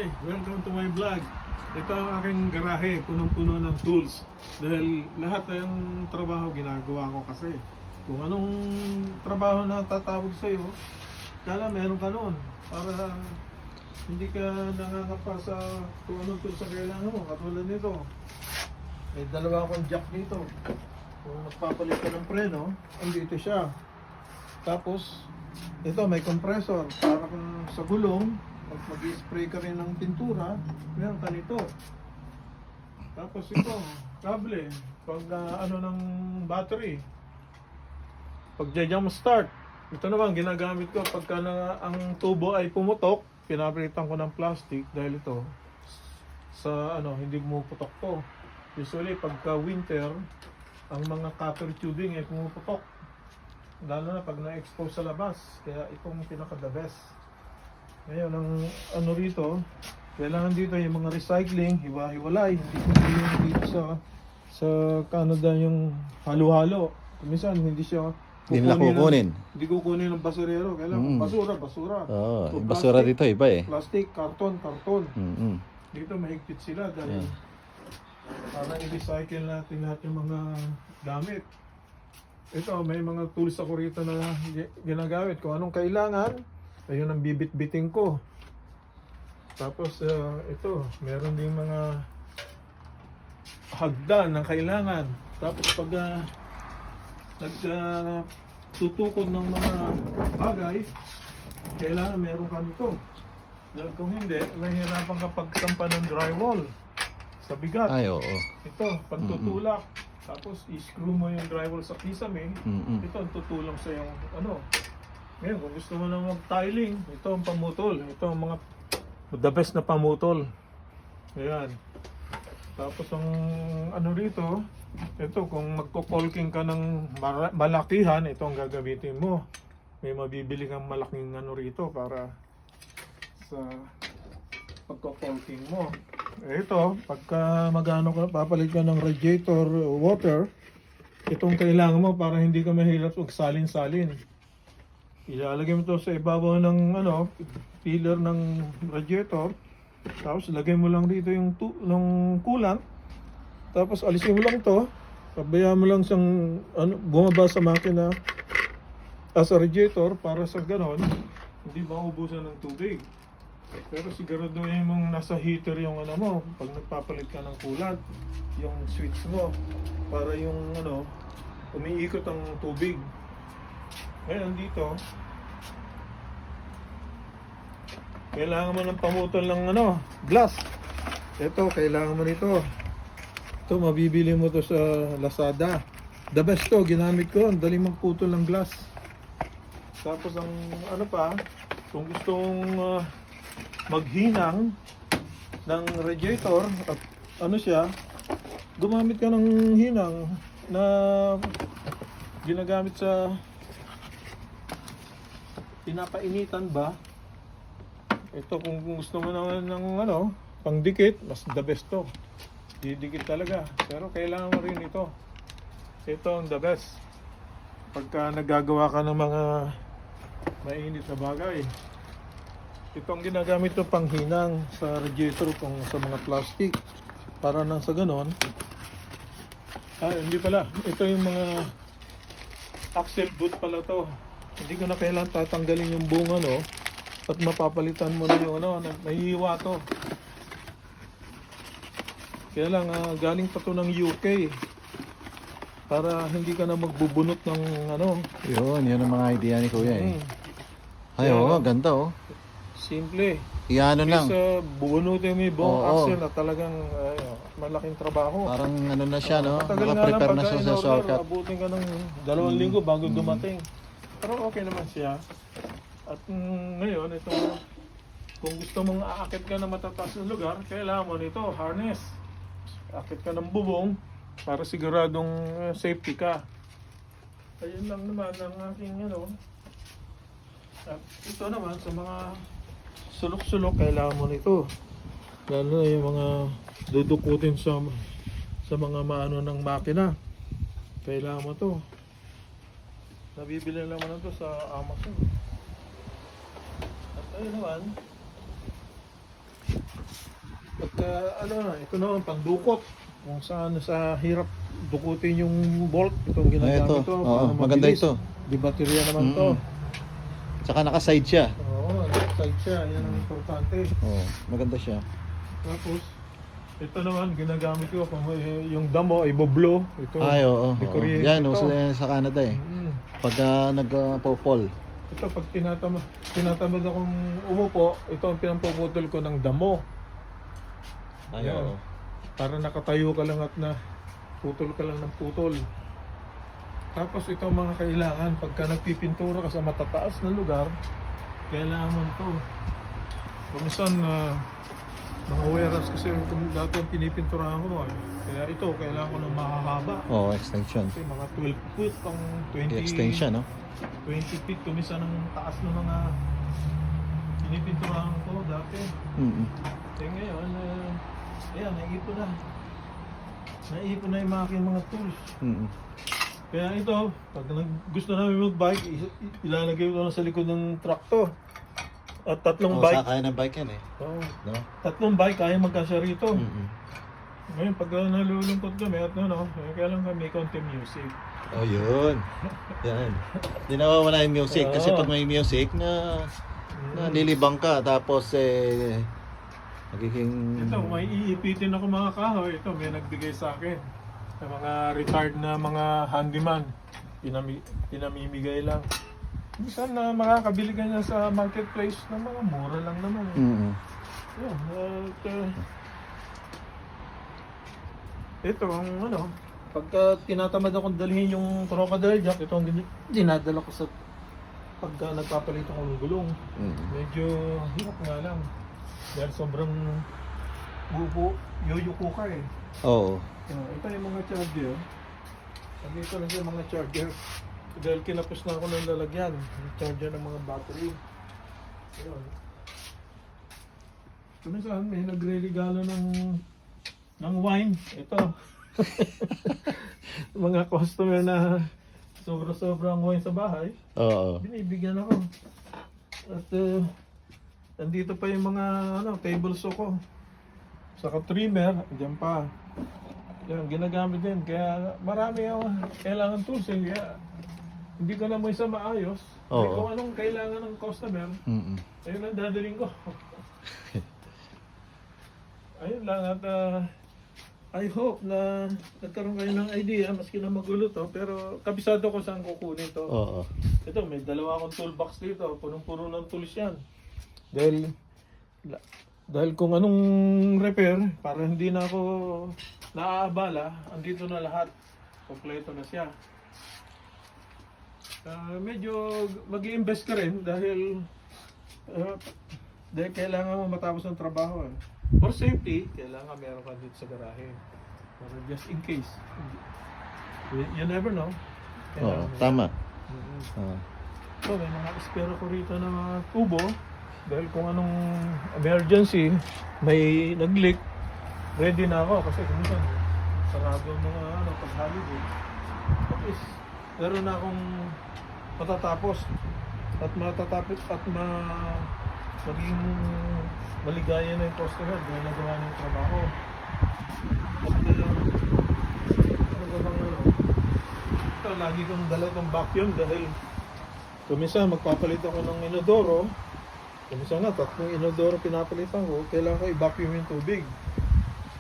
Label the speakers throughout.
Speaker 1: Hi! Welcome to my vlog. Ito ang aking garahe, punong-puno ng tools. Dahil lahat ng trabaho ginagawa ko kasi. Kung anong trabaho na tatawag sa'yo, kala meron ka noon. Para hindi ka nakakapa sa kung anong tools sa kailangan mo. Katulad nito. May dalawa akong jack dito. Kung magpapalit ka ng preno, andito siya. Tapos, ito may compressor para kung sa gulong, pag mag-spray ka rin ng pintura, meron ka nito. Tapos ito, kable, pag ano ng battery, pag jam start, ito naman ginagamit ko pagka ang tubo ay pumutok, pinapalitan ko ng plastic dahil ito sa ano hindi pumuputok to. Usually pagka winter, ang mga copper tubing ay pumuputok. Lalo na pag na-expose sa labas, kaya itong pinaka-the best. Ngayon, ang ano rito, kailangan dito yung mga recycling, hiwa-hiwalay. Hindi yung dito sa Canada yung halo-halo. Minsan, hindi siya
Speaker 2: Hindi nila kukunin.
Speaker 1: Hindi kukunin ng basurero. Kailangan basura.
Speaker 2: Oo,
Speaker 1: So,
Speaker 2: yung basura dito iba eh.
Speaker 1: Plastic, karton.
Speaker 2: Mm-mm.
Speaker 1: Dito mahigpit sila dahil para i-recycle natin lahat yung mga gamit. Ito, may mga tools ako rito na ginagamit. Kung anong kailangan, ayun ang bibit-biting ko. Tapos ito, meron din mga hagdan na kailangan. Tapos pag nagtutukod ng mga bagay, kailangan meron ka nito. Dahil kung hindi, mahirapan ka pagsampa ng drywall sa bigat.
Speaker 2: Ay, oo.
Speaker 1: Ito, pagtutulak. Tapos i-screw mo yung drywall sa kisame. Ito ang tutulong sa yung ano. Ngayon, kung gusto mo na mag-tiling, ito ang pamutol. Ito ang mga the best na pamutol. Ayan. Tapos ang ano rito, ito kung magko-caulking ka ng malakihan, ito ang gagamitin mo. May mabibili kang malaking ano rito para sa pagko-caulking mo. Ito, pagka magano ka, papalit ka ng radiator water, itong kailangan mo para hindi ka mahirap magsalin-salin. Ilalagay mo ito sa ibabaw ng ano, pillar ng radiator. Tapos lagay mo lang dito yung coolant. Tapos alisin mo lang ito. Pabayaan mo lang siyang ano, bumaba sa makina sa radiator para sa ganon hindi maubusan ng tubig. Pero siguraduhin mong nasa heater yung ano mo pag nagpapalit ka ng coolant, yung switch mo para yung ano umiikot ang tubig. Ngayon dito, kailangan mo ng pamutol ng ano, glass. Ito, kailangan mo nito. Ito, mabibili mo to sa Lazada. The best to, ginamit ko. Ang daling magputol ng glass. Tapos ang ano pa, kung gusto mong maghinang ng radiator, at ano siya, gumamit ka ng hinang na ginagamit sa pinapainitan ba. Ito kung gusto mo naman ng ano, pangdikit, mas the best to. Didikit talaga. Pero kailangan mo rin ito. Ito ang the best. Pagka nagagawa ka ng mga mainit na bagay. Ito ang ginagamit to panghinang sa radiator kung sa mga plastic. Para nang sa ganon. Hindi pala. Ito yung mga axle boot pala to. Hindi ko na kailangan tatanggalin yung buong ano at mapapalitan mo na yung ano, nahihiwa to. Kaya lang galing pa to ng UK para hindi ka na magbubunot ng ano.
Speaker 2: Yun ang mga idea ni Kuya eh. Ay, oo, ganda oh.
Speaker 1: Simple.
Speaker 2: Iano lang.
Speaker 1: Kasi bubunutin mo yung buong
Speaker 2: Oo.
Speaker 1: axle na talagang malaking trabaho.
Speaker 2: Parang ano na siya, no?
Speaker 1: Matagal nga lang
Speaker 2: Naka-prepare na
Speaker 1: pagka
Speaker 2: siya sa
Speaker 1: in-order,
Speaker 2: shortcut.
Speaker 1: abutin ka ng 2 linggo bago dumating. Pero okay naman siya. At ngayon, ito, kung gusto mong aakit ka na matataas na lugar, kailangan mo nito, harness. Aakit ka ng bubong para siguradong safety ka. Ayun lang naman ang aking ano. At ito naman sa mga sulok-sulok, kailangan mo nito. Lalo na yung mga dudukutin sa mga maano ng makina. Kailangan mo to. Nabibili naman ito sa Amazon. At ayun naman, Pagka, ito naman, pandukot. Kung saan sa hirap dukutin yung bolt, itong ginagamit
Speaker 2: ito.
Speaker 1: ko.
Speaker 2: Oo, maganda ito.
Speaker 1: Di baterya naman to.
Speaker 2: Tsaka naka-side siya.
Speaker 1: Oo, side siya. Yan ang importante.
Speaker 2: Oo, maganda siya.
Speaker 1: Tapos, ito naman, ginagamit ko kung yung damo, iboblow. Ito,
Speaker 2: Ay, oo.
Speaker 1: may
Speaker 2: Oo.
Speaker 1: kuryente
Speaker 2: Yan,
Speaker 1: ito.
Speaker 2: uso yan sa Canada eh. Pagka nagpo-fall.
Speaker 1: Ito, pag tinatamad akong umupo, ito ang pinampuputol ko ng damo.
Speaker 2: Ay,
Speaker 1: Yan.
Speaker 2: oo.
Speaker 1: Para nakatayo ka lang at na putol ka lang ng putol. Tapos ito ang mga kailangan pagka nagpipintura ka sa matataas na lugar, kailangan mo ito. Kumisan mga warehouse kasi kung dati ang pinipinturahan ko kaya ito kailangan ko ng mahahaba.
Speaker 2: Oo, extension.
Speaker 1: Kasi mga 12 foot pang 20
Speaker 2: Extension, no?
Speaker 1: 20 feet kumisan ang taas ng mga pinipinturahan ko dati. Kaya ngayon, ayan, naipon na. Naipon na yung mga tools. Kaya ito, pag gusto namin mag-bike, ilalagay ko na sa likod ng truck to. At tatlong
Speaker 2: Oo,
Speaker 1: bike.
Speaker 2: sakay ng bike yan eh.
Speaker 1: Oo.
Speaker 2: No?
Speaker 1: Tatlong bike kaya magkasya rito. Ngayon, pag nalulungkot kami at kaya lang kami konti music.
Speaker 2: Oh, yun. Yan. Di nawawala yung music. Kasi
Speaker 1: Oo.
Speaker 2: pag may music na lilibang ka, tapos magiging...
Speaker 1: Ito, may iipitin ako mga kahoy. Ito, may nagbigay sa akin. Sa mga retired na mga handyman. Pinamimigay lang. Minsan na makakabili ka niya sa marketplace ng mga mura lang naman. Yun, ito ang pagka tinatamad akong dalhin yung crocodile jack, ito ang dinadala ko sa pagka nagpapalit ako ng gulong. Medyo hirap nga lang. Dahil sobrang yuyuko ka eh.
Speaker 2: Oo.
Speaker 1: Ito yung mga charger. Dito lang yung mga charger. Dahil kinapos na ako ng lalagyan. Yung charger ng mga battery. Ayun. Kuminsan may nagre-regalo ng wine. Ito. Mga customer na sobra-sobrang wine sa bahay.
Speaker 2: Oo.
Speaker 1: Binibigyan ako. At nandito pa yung mga table saw ko. Saka trimmer, diyan pa. Yan, ginagamit din. Kaya marami ako kailangan tools eh. Kaya, hindi ko na mo isa maayos.
Speaker 2: Oo.
Speaker 1: Kung anong kailangan ng customer, ayun ang dadaling ko. Ayun lang at I hope na nagkaroon kayo ng idea, maski na magulo to, pero kabisado ko saan kukunin to.
Speaker 2: Oo.
Speaker 1: Ito, may dalawa akong toolbox dito, punong-puno ng tools yan. Dahil kung anong repair, para hindi na ako naaabala, andito na lahat. Kompleto na siya. Medyo mag-i-invest ka rin dahil kailangan mo matapos ng trabaho. For safety, kailangan meron ka dito sa garahe. Para just in case. You never know.
Speaker 2: Oo, tama.
Speaker 1: So, may mga espero ko rito na mga tubo. Dahil kung anong emergency, may nag-leak, ready na ako. Kasi kung sarado ang mga pag-holiday. At least, meron na akong matatapos. At maging maligaya na yung customer dahil nagawa ng trabaho. At ito, lagi kong dala itong vacuum dahil kumisa magpapalit ako ng inodoro. Kumisa nga, tatlong inodoro pinapalitan ko, kailangan ko i-vacuum yung tubig.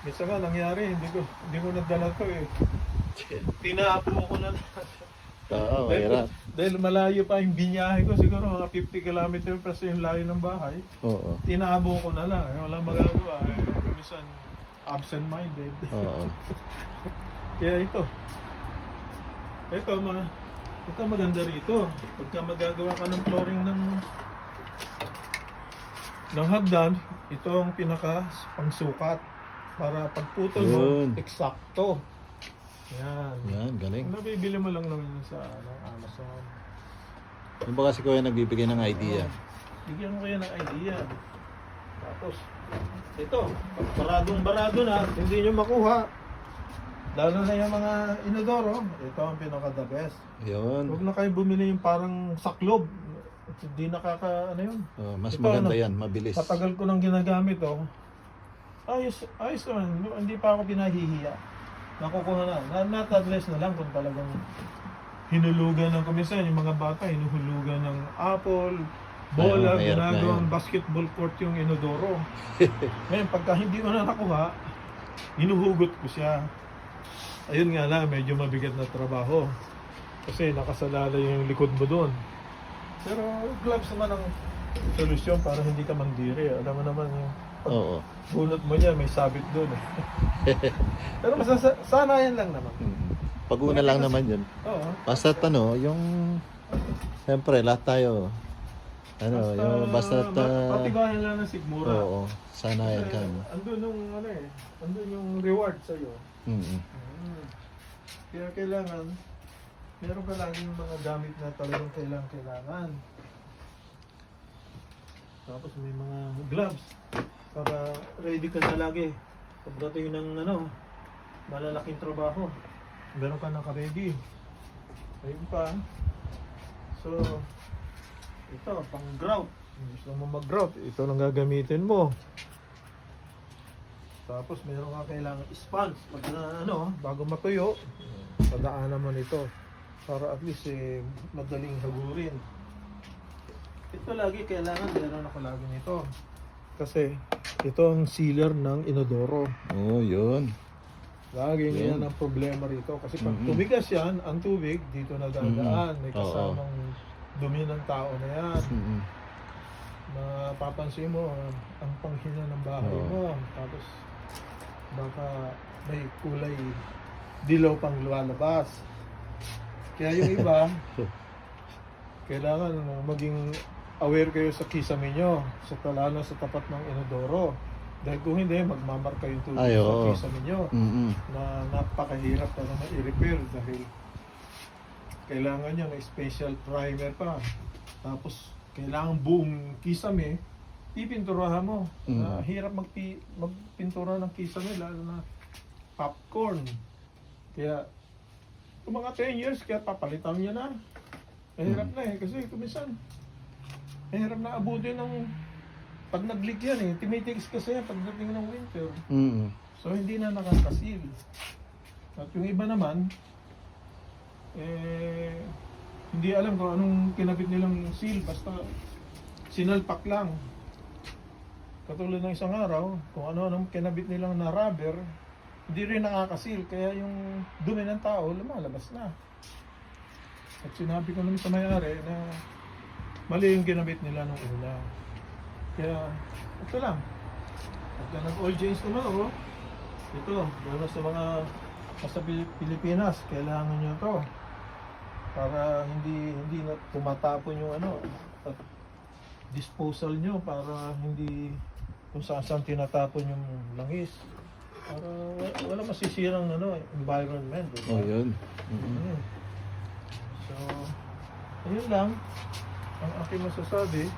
Speaker 1: Minsan nga nangyari, hindi ko nadala to eh. Tinaapo ko na
Speaker 2: Oo, mahirap.
Speaker 1: Dahil malayo pa yung binyahe ko, siguro mga 50 km kasi yung layo ng bahay.
Speaker 2: Oo.
Speaker 1: Tinaabo ko na lang, walang magagawa. Minsan absent-minded.
Speaker 2: Oo.
Speaker 1: Kaya ito maganda rito. Pagka magagawa ka ng flooring ng hagdan, ito ang pinaka pangsukat para pagputol mo,
Speaker 2: Yun.
Speaker 1: eksakto. Yan.
Speaker 2: Yan, galing.
Speaker 1: Nabibili mo lang naman sa Amazon.
Speaker 2: Yung ba kasi kuya nagbibigay ng idea?
Speaker 1: Bigyan mo kayo ng idea. Tapos, ito, baradong-barado na, hindi nyo makuha. Lalo na yung mga inodoro, ito ang pinaka-the best.
Speaker 2: Yun.
Speaker 1: Huwag na kayo bumili yung parang saklob. Hindi nakaka, ano yun.
Speaker 2: Mas
Speaker 1: Ito,
Speaker 2: maganda yan, mabilis.
Speaker 1: Patagal ko nang ginagamit, oh. Ayos naman. Hindi pa ako pinahihiya. Nakukuha na. Not unless na lang kung talagang hinulugan ng kumisan. Yung mga bata, hinuhulugan ng apple, bola,
Speaker 2: Ay, mahirap na
Speaker 1: ginagawang
Speaker 2: yun.
Speaker 1: basketball court yung inodoro. Ngayon, pagka hindi mo na nakuha, hinuhugot ko siya. Ayun nga lang, medyo mabigat na trabaho. Kasi nakasalalay yung likod mo doon. Pero gloves naman ang solusyon para hindi ka mandiri. Alam mo naman yung
Speaker 2: Oo.
Speaker 1: bunot mo niya, may sabit doon. Pero sanayan lang naman.
Speaker 2: Pag-una lang naman yun.
Speaker 1: Oo.
Speaker 2: Basta yung siyempre lahat tayo basta
Speaker 1: patigayan lang ng sigmura.
Speaker 2: oo, sanayan ka. No?
Speaker 1: Andun yung reward sa'yo.
Speaker 2: Mm.
Speaker 1: Kaya kailangan, meron ka laging mga gamit na talagang kailangan. Tapos may mga gloves para ready ka na lagi. Pagdating ng malalaking trabaho, meron ka naka-ready. Ayun pa. So, ito, pang grout. Kung gusto mo mag-grout, ito lang gagamitin mo. Tapos meron ka kailangan sponge pag bago matuyo, padaanan mo nito para at least madaling hagurin. Ito lagi kailangan meron ako lagi nito. Kasi ito ang sealer ng inodoro.
Speaker 2: Oh, yun.
Speaker 1: Lagi
Speaker 2: Yun.
Speaker 1: yan ang problema rito. Kasi pag
Speaker 2: Mhm.
Speaker 1: tumigas yan, ang tubig dito na dadaan. May
Speaker 2: Oo.
Speaker 1: kasamang dumi ng tao na yan.
Speaker 2: Mm.
Speaker 1: Mapapansin mo ang panghina ng bahay
Speaker 2: Oo.
Speaker 1: mo. Tapos baka may kulay dilaw pang lumalabas. Kaya yung iba, kailangan maging aware kayo sa kisame nyo, lalo sa tapat ng inodoro. Dahil kung hindi, magmamarka yung tubig
Speaker 2: Ay,
Speaker 1: sa
Speaker 2: oo.
Speaker 1: kisame nyo
Speaker 2: Mm.
Speaker 1: na napakahirap pa naman i-repair dahil kailangan niya ng special primer pa. Tapos kailangan buong kisame pipinturahan mo. Hirap magpintura ng kisame lalo na popcorn. Kaya kung mga 10 years kaya papalitan niya na. Mahirap na kasi kuminsan mahirap na abutin ng pag nag-leak yan timitigas kasi yan pagdating ng winter.
Speaker 2: Mm.
Speaker 1: So hindi na nakakasil. At yung iba naman, hindi alam kung anong kinabit nilang seal, basta sinalpak lang. Katulad ng isang araw, kung ano-anong kinabit nilang na rubber, hindi rin nakakasil, kaya yung dumi ng tao lumalabas na. At sinabi ko naman sa may-ari na mali yung ginabit nila nung una. Kaya, ito lang. Pagka nag-oil change naman ako, ito, lalo sa mga sa Pilipinas, kailangan nyo to para hindi na tumatapon yung at disposal nyo para hindi kung saan tinatapon yung langis para wala masisirang environment, diba?
Speaker 2: Oh, yun. Mm.
Speaker 1: So ayun lang ang aking masasabi.